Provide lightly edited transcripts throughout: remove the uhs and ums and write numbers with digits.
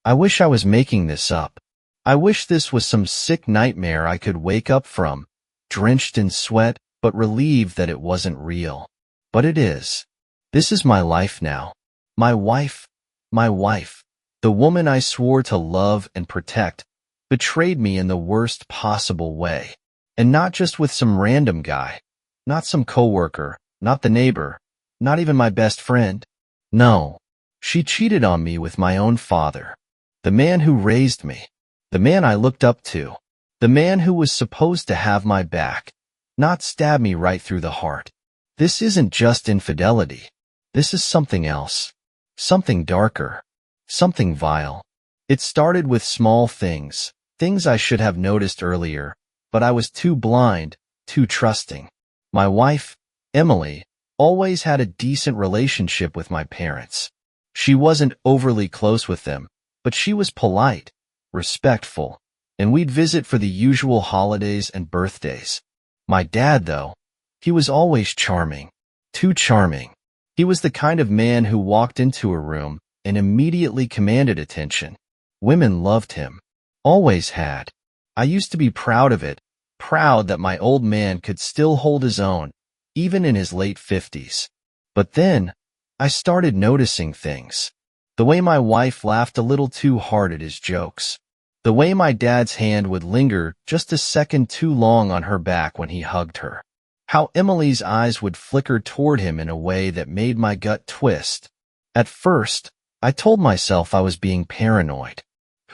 I wish I was making this up. I wish this was some sick nightmare I could wake up from, drenched in sweat, but relieved that it wasn't real. But it is. This is my life now. My wife, the woman I swore to love and protect, betrayed me in the worst possible way. And not just with some random guy, not some coworker, not the neighbor, not even my best friend. No, she cheated on me with my own father, the man who raised me, the man I looked up to, the man who was supposed to have my back, not stab me right through the heart. This isn't just infidelity. This is something else, something darker, something vile. It started with small things I should have noticed earlier, but I was too blind, too trusting. My wife, Emily, always had a decent relationship with my parents. She wasn't overly close with them, but she was polite, respectful, and we'd visit for the usual holidays and birthdays. My dad, though, he was always charming, too charming. He was the kind of man who walked into a room and immediately commanded attention. Women loved him, always had. I used to be proud of it, proud that my old man could still hold his own, even in his late 50s. But then, I started noticing things. The way my wife laughed a little too hard at his jokes. The way my dad's hand would linger just a second too long on her back when he hugged her. How Emily's eyes would flicker toward him in a way that made my gut twist. At first, I told myself I was being paranoid.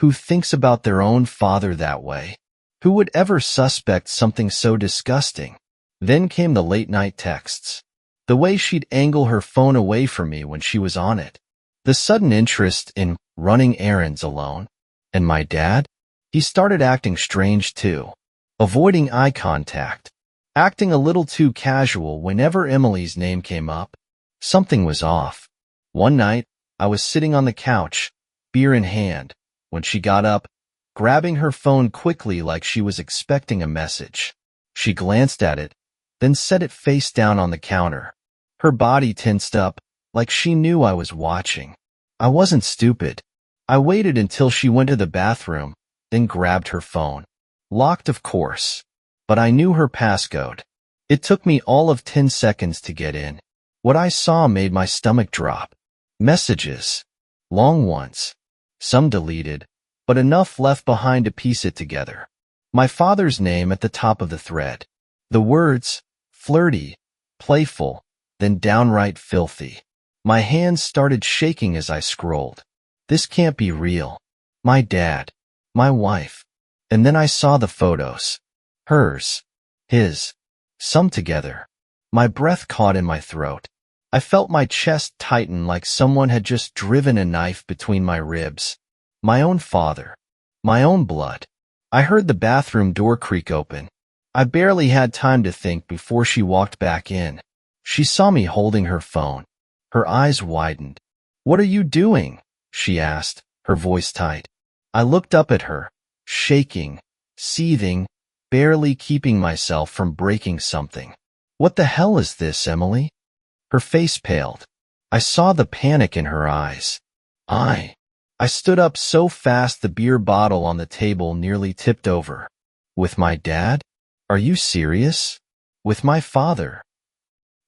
Who thinks about their own father that way? Who would ever suspect something so disgusting? Then came the late-night texts. The way she'd angle her phone away from me when she was on it. The sudden interest in running errands alone. And my dad? He started acting strange too. Avoiding eye contact. Acting a little too casual whenever Emily's name came up. Something was off. One night, I was sitting on the couch, beer in hand, when she got up, grabbing her phone quickly like she was expecting a message. She glanced at it, then set it face down on the counter. Her body tensed up, like she knew I was watching. I wasn't stupid. I waited until she went to the bathroom, then grabbed her phone. Locked, of course. But I knew her passcode. It took me all of 10 seconds to get in. What I saw made my stomach drop. Messages. Long ones. Some deleted, but enough left behind to piece it together. My father's name at the top of the thread. The words, flirty, playful, then downright filthy. My hands started shaking as I scrolled. This can't be real. My dad. My wife. And then I saw the photos. Hers. His. Some together. My breath caught in my throat. I felt my chest tighten like someone had just driven a knife between my ribs. My own father. My own blood. I heard the bathroom door creak open. I barely had time to think before she walked back in. She saw me holding her phone. Her eyes widened. "What are you doing?" she asked, her voice tight. I looked up at her, shaking, seething, barely keeping myself from breaking something. "What the hell is this, Emily?" Her face paled. I saw the panic in her eyes. I stood up so fast the beer bottle on the table nearly tipped over. "With my dad? Are you serious? With my father?"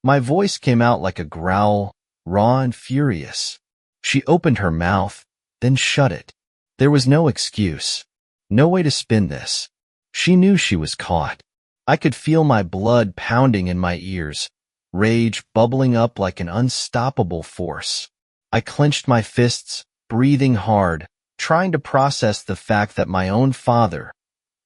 My voice came out like a growl, raw and furious. She opened her mouth, then shut it. There was no excuse. No way to spin this. She knew she was caught. I could feel my blood pounding in my ears, rage bubbling up like an unstoppable force. I clenched my fists, breathing hard, trying to process the fact that my own father,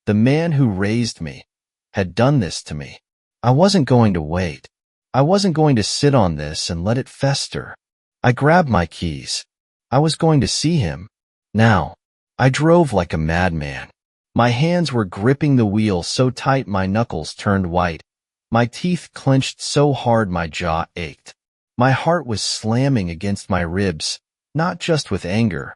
the man who raised me, had done this to me. I wasn't going to wait. I wasn't going to sit on this and let it fester. I grabbed my keys. I was going to see him. Now. I drove like a madman. My hands were gripping the wheel so tight my knuckles turned white. My teeth clenched so hard my jaw ached. My heart was slamming against my ribs, not just with anger,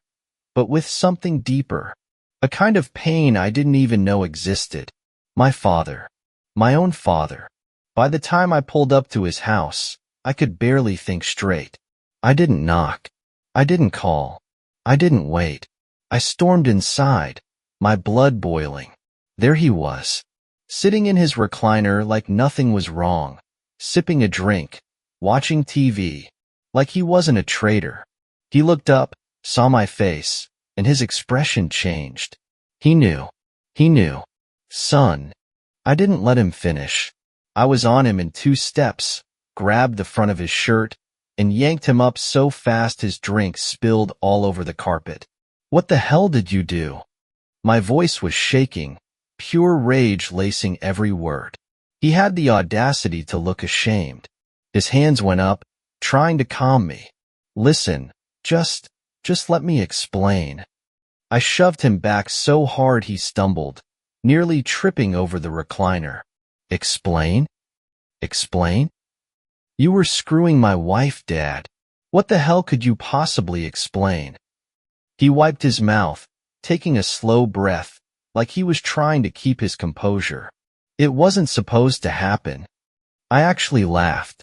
but with something deeper. A kind of pain I didn't even know existed. My father. My own father. By the time I pulled up to his house, I could barely think straight. I didn't knock. I didn't call. I didn't wait. I stormed inside, my blood boiling. There he was, sitting in his recliner like nothing was wrong, sipping a drink, watching TV, like he wasn't a traitor. He looked up, saw my face, and his expression changed. He knew. He knew. Son. I didn't let him finish. I was on him in 2 steps, grabbed the front of his shirt, and yanked him up so fast his drink spilled all over the carpet. What the hell did you do? My voice was shaking, pure rage lacing every word. He had the audacity to look ashamed. His hands went up, trying to calm me. Listen, just let me explain. I shoved him back so hard he stumbled, nearly tripping over the recliner. Explain? Explain? You were screwing my wife, Dad. What the hell could you possibly explain? He wiped his mouth, taking a slow breath, like he was trying to keep his composure. It wasn't supposed to happen. I actually laughed.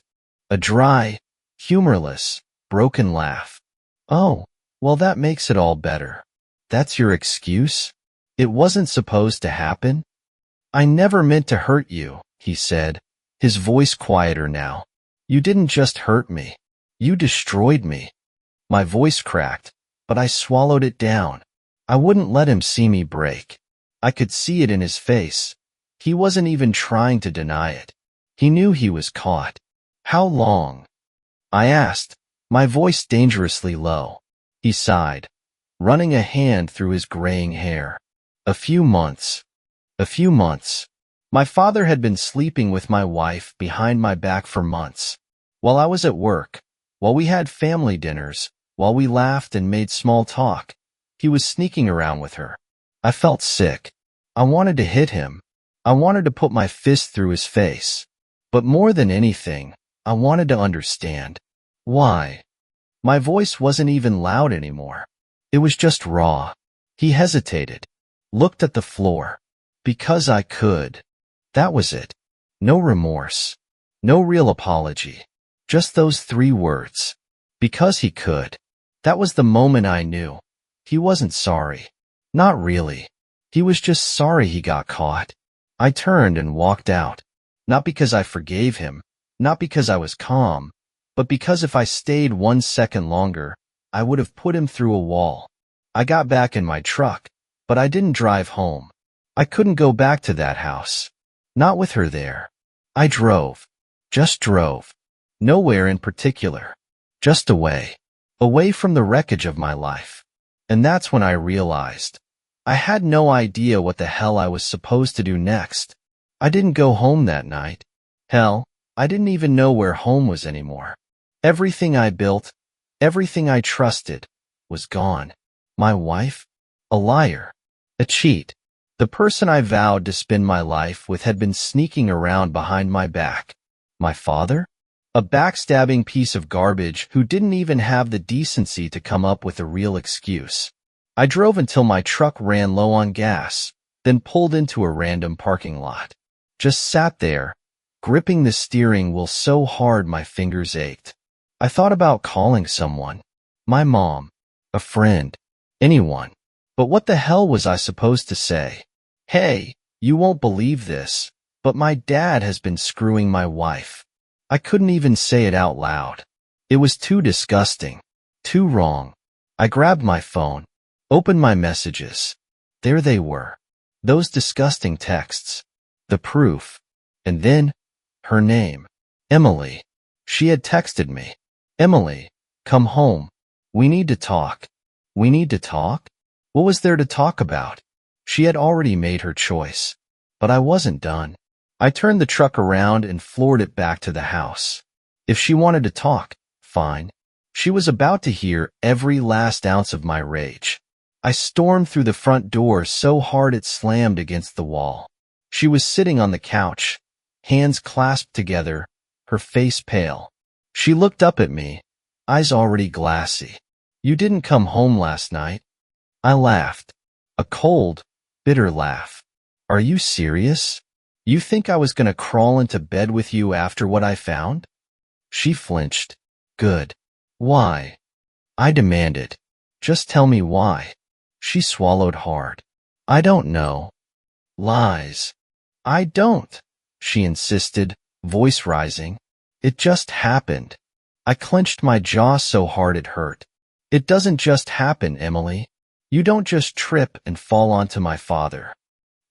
A dry, humorless, broken laugh. Oh, well, that makes it all better. That's your excuse? It wasn't supposed to happen? I never meant to hurt you, he said, his voice quieter now. You didn't just hurt me. You destroyed me. My voice cracked, but I swallowed it down. I wouldn't let him see me break. I could see it in his face. He wasn't even trying to deny it. He knew he was caught. How long? I asked, my voice dangerously low. He sighed, running a hand through his graying hair. A few months. A few months. My father had been sleeping with my wife behind my back for months. While I was at work, while we had family dinners, while we laughed and made small talk, he was sneaking around with her. I felt sick. I wanted to hit him. I wanted to put my fist through his face. But more than anything, I wanted to understand. Why? My voice wasn't even loud anymore. It was just raw. He hesitated, looked at the floor. Because I could. That was it. No remorse. No real apology. Just those 3 words. Because he could. That was the moment I knew. He wasn't sorry. Not really. He was just sorry he got caught. I turned and walked out. Not because I forgave him, not because I was calm, but because if I stayed 1 second longer, I would have put him through a wall. I got back in my truck, but I didn't drive home. I couldn't go back to that house. Not with her there. I drove. Just drove. Nowhere in particular. Just away. Away from the wreckage of my life. And that's when I realized. I had no idea what the hell I was supposed to do next. I didn't go home that night. Hell, I didn't even know where home was anymore. Everything I built, everything I trusted, was gone. My wife? A liar. A cheat. The person I vowed to spend my life with had been sneaking around behind my back. My father? A backstabbing piece of garbage who didn't even have the decency to come up with a real excuse. I drove until my truck ran low on gas, then pulled into a random parking lot. Just sat there, gripping the steering wheel so hard my fingers ached. I thought about calling someone. My mom. A friend. Anyone. But what the hell was I supposed to say? Hey, you won't believe this, but my dad has been screwing my wife. I couldn't even say it out loud. It was too disgusting. Too wrong. I grabbed my phone, opened my messages. There they were. Those disgusting texts. The proof. And then, her name. Emily. She had texted me. Emily, come home. We need to talk. We need to talk? What was there to talk about? She had already made her choice. But I wasn't done. I turned the truck around and floored it back to the house. If she wanted to talk, fine. She was about to hear every last ounce of my rage. I stormed through the front door so hard it slammed against the wall. She was sitting on the couch, hands clasped together, her face pale. She looked up at me, eyes already glassy. You didn't come home last night? I laughed. A cold, bitter laugh. Are you serious? You think I was gonna crawl into bed with you after what I found? She flinched. Good. Why? I demanded. Just tell me why. She swallowed hard. I don't know. Lies. I don't, she insisted, voice rising. It just happened. I clenched my jaw so hard it hurt. It doesn't just happen, Emily. You don't just trip and fall onto my father.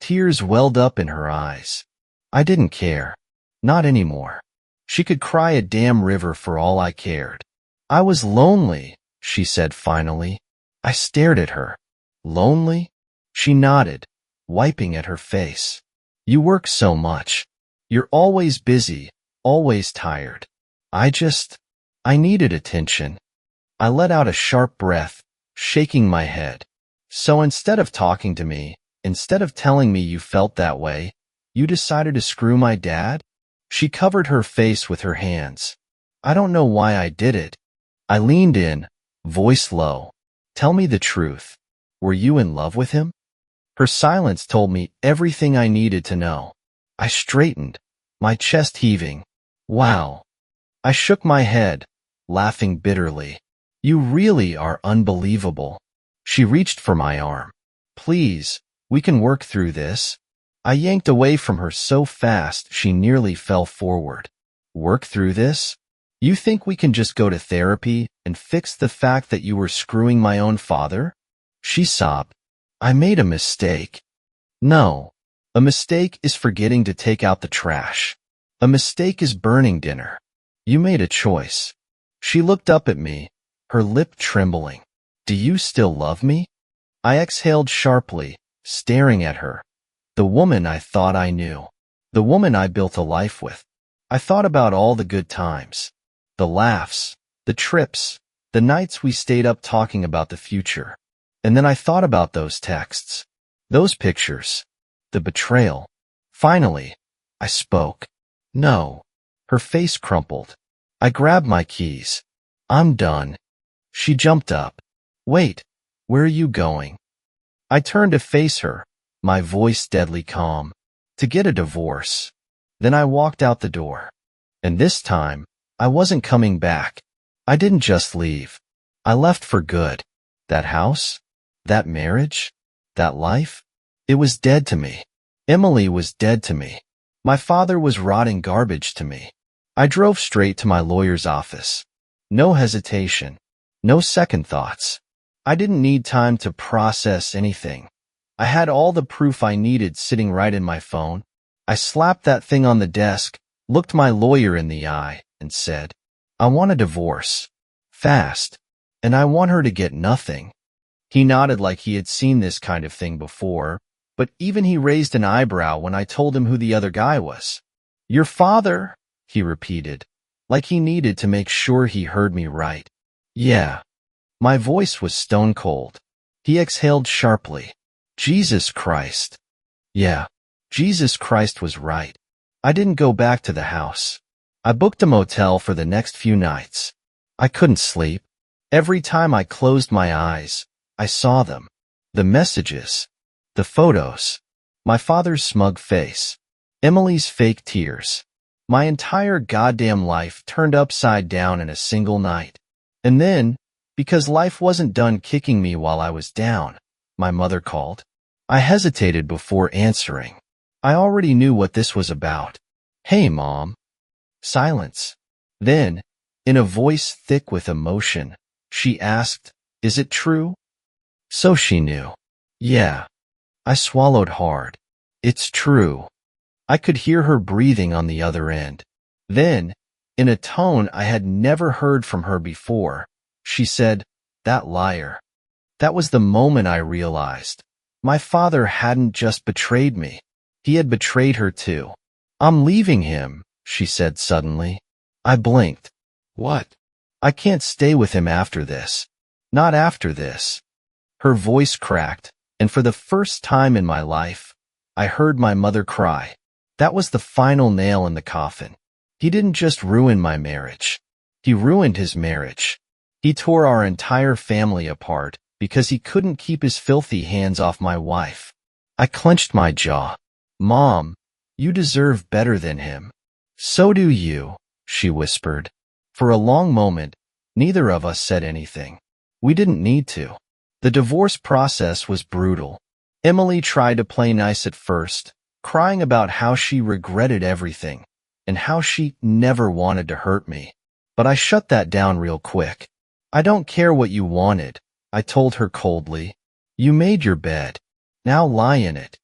Tears welled up in her eyes. I didn't care. Not anymore. She could cry a damn river for all I cared. I was lonely, she said finally. I stared at her. Lonely? She nodded, wiping at her face. You work so much. You're always busy, always tired. I needed attention. I let out a sharp breath, shaking my head. So instead of talking to me, instead of telling me you felt that way, you decided to screw my dad? She covered her face with her hands. I don't know why I did it. I leaned in, voice low. Tell me the truth. Were you in love with him? Her silence told me everything I needed to know. I straightened, my chest heaving. Wow. I shook my head, laughing bitterly. You really are unbelievable. She reached for my arm. Please, we can work through this. I yanked away from her so fast she nearly fell forward. Work through this? You think we can just go to therapy and fix the fact that you were screwing my own father? She sobbed. I made a mistake. No. A mistake is forgetting to take out the trash. A mistake is burning dinner. You made a choice. She looked up at me, her lip trembling. Do you still love me? I exhaled sharply, staring at her. The woman I thought I knew. The woman I built a life with. I thought about all the good times. The laughs, the trips, the nights we stayed up talking about the future. And then I thought about those texts, those pictures, the betrayal. Finally, I spoke. No. Her face crumpled. I grabbed my keys. I'm done. She jumped up. Wait, where are you going? I turned to face her, my voice deadly calm. To get a divorce. Then I walked out the door. And this time, I wasn't coming back. I didn't just leave. I left for good. That house? That marriage? That life? It was dead to me. Emily was dead to me. My father was rotting garbage to me. I drove straight to my lawyer's office. No hesitation. No second thoughts. I didn't need time to process anything. I had all the proof I needed sitting right in my phone. I slapped that thing on the desk, looked my lawyer in the eye, and said, I want a divorce. Fast. And I want her to get nothing. He nodded like he had seen this kind of thing before, but even he raised an eyebrow when I told him who the other guy was. Your father, he repeated, like he needed to make sure he heard me right. Yeah. My voice was stone cold. He exhaled sharply. Jesus Christ. Yeah, Jesus Christ was right. I didn't go back to the house. I booked a motel for the next few nights. I couldn't sleep. Every time I closed my eyes, I saw them. The messages. The photos. My father's smug face. Emily's fake tears. My entire goddamn life turned upside down in a single night. And then, because life wasn't done kicking me while I was down, my mother called. I hesitated before answering. I already knew what this was about. Hey, Mom. Silence. Then, in a voice thick with emotion, she asked, Is it true? So she knew. Yeah. I swallowed hard. It's true. I could hear her breathing on the other end. Then, in a tone I had never heard from her before, she said, That liar. That was the moment I realized. My father hadn't just betrayed me. He had betrayed her too. I'm leaving him, she said suddenly. I blinked. What? I can't stay with him after this. Not after this. Her voice cracked, and for the first time in my life, I heard my mother cry. That was the final nail in the coffin. He didn't just ruin my marriage. He ruined his marriage. He tore our entire family apart because he couldn't keep his filthy hands off my wife. I clenched my jaw. Mom, you deserve better than him. So do you, she whispered. For a long moment, neither of us said anything. We didn't need to. The divorce process was brutal. Emily tried to play nice at first, crying about how she regretted everything and how she never wanted to hurt me. But I shut that down real quick. I don't care what you wanted, I told her coldly. You made your bed. Now lie in it.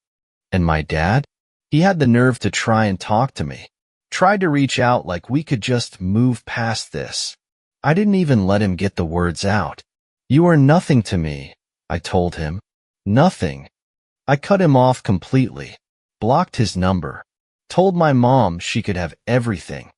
And my dad? He had the nerve to try and talk to me. Tried to reach out like we could just move past this. I didn't even let him get the words out. You are nothing to me, I told him. Nothing. I cut him off completely, blocked his number, told my mom she could have everything.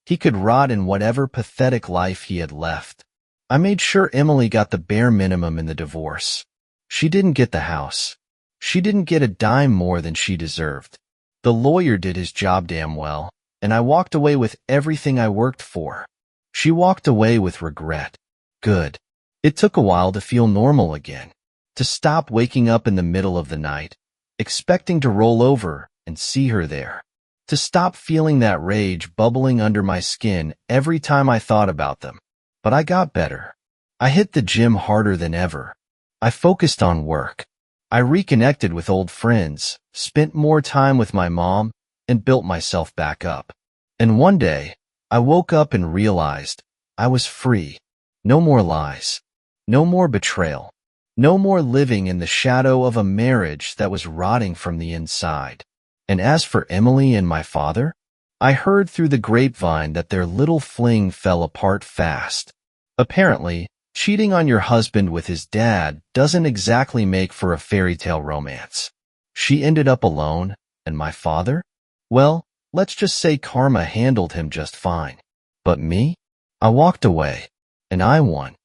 He could rot in whatever pathetic life he had left. I made sure Emily got the bare minimum in the divorce. She didn't get the house. She didn't get a dime more than she deserved. The lawyer did his job damn well, and I walked away with everything I worked for. She walked away with regret. Good. It took a while to feel normal again, to stop waking up in the middle of the night, expecting to roll over and see her there, to stop feeling that rage bubbling under my skin every time I thought about them. But I got better. I hit the gym harder than ever. I focused on work. I reconnected with old friends, spent more time with my mom, and built myself back up. And one day, I woke up and realized I was free. No more lies. No more betrayal. No more living in the shadow of a marriage that was rotting from the inside. And as for Emily and my father, I heard through the grapevine that their little fling fell apart fast. Apparently, cheating on your husband with his dad doesn't exactly make for a fairy tale romance. She ended up alone, and my father? Well, let's just say karma handled him just fine. But me? I walked away, and I won.